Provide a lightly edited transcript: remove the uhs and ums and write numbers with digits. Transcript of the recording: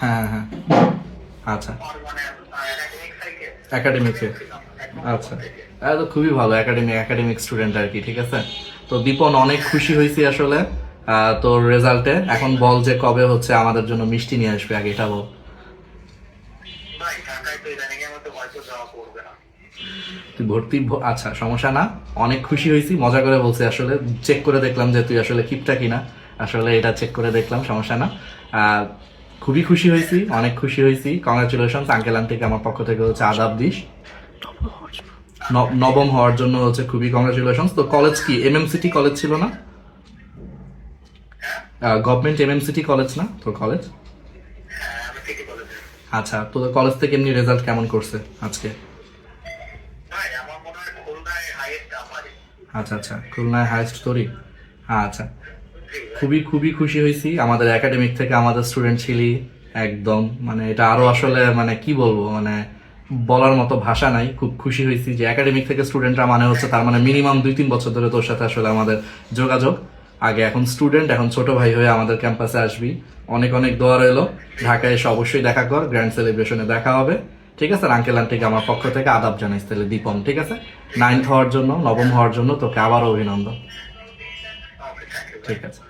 হ্যাঁ হ্যাঁ, আচ্ছা একাডেমিকে, আচ্ছা তো খুবই ভালো, একাডেমিক স্টুডেন্ট আর কি, ঠিক আছে। তো দীপন অনেক খুশি হয়েছি আসলে তোর রেজাল্টে। এখন বল যে কবে হচ্ছে আমাদের জন্য মিষ্টি নিয়ে আসবে, আগে এটা বল। তুই আচ্ছা সমস্যা না, অনেক খুশি হয়েছি, মজা করে বলছি আসলে, চেক করে দেখলাম যে তুই আসলে কিপটা কিনা, আসলে এটা চেক করে দেখলাম, সমস্যা না। খুবই খুশি হয়েছি, অনেক খুশি হয়েছি, কংগ্রাচুলেশন আঙ্কেল আন্টিকে আমার পক্ষ থেকে হচ্ছে আদাব দিস। নবম হওয়ার জন্য হচ্ছে খুবই কংগ্রাচুলেশন। তো কলেজ কি এমএমসিটি কলেজ ছিল না? গভর্নমেন্ট এমএমসিটি কলেজ না তোর কলেজ? আচ্ছা, তোদের কলেজ থেকে এমনি রেজাল্ট কেমন করছে আজকে? আচ্ছা আচ্ছা, খুলনায় হাইস্ট তোরই। আচ্ছা, খুবই খুবই খুশি হয়েছি, আমাদের একাডেমিক থেকে আমাদের স্টুডেন্ট ছিলি, একদম মানে এটা আরো আসলে মানে কি বলবো, মানে বলার মতো ভাষা নাই। খুব খুশি হয়েছি যে একাডেমিক থেকে স্টুডেন্টরা মানে হচ্ছে তার মানে মিনিমাম 2-3 বছর ধরে তোর সাথে আসলে আমাদের যোগাযোগ। আগে এখন স্টুডেন্ট, এখন ছোট ভাই হয়ে আমাদের ক্যাম্পাসে আসবি। অনেক অনেক দোয়া রইলো, ঢাকায় এসে অবশ্যই দেখা কর, গ্র্যান্ড সেলিব্রেশনে দেখা হবে, ঠিক আছে। আঙ্কেল আন্টিকে আমার পক্ষ থেকে আদাব জানাইস তাহলে দীপন, ঠিক আছে। 9th হওয়ার জন্য, নবম হওয়ার জন্য তোকে আবারও অভিনন্দন, ঠিক আছে।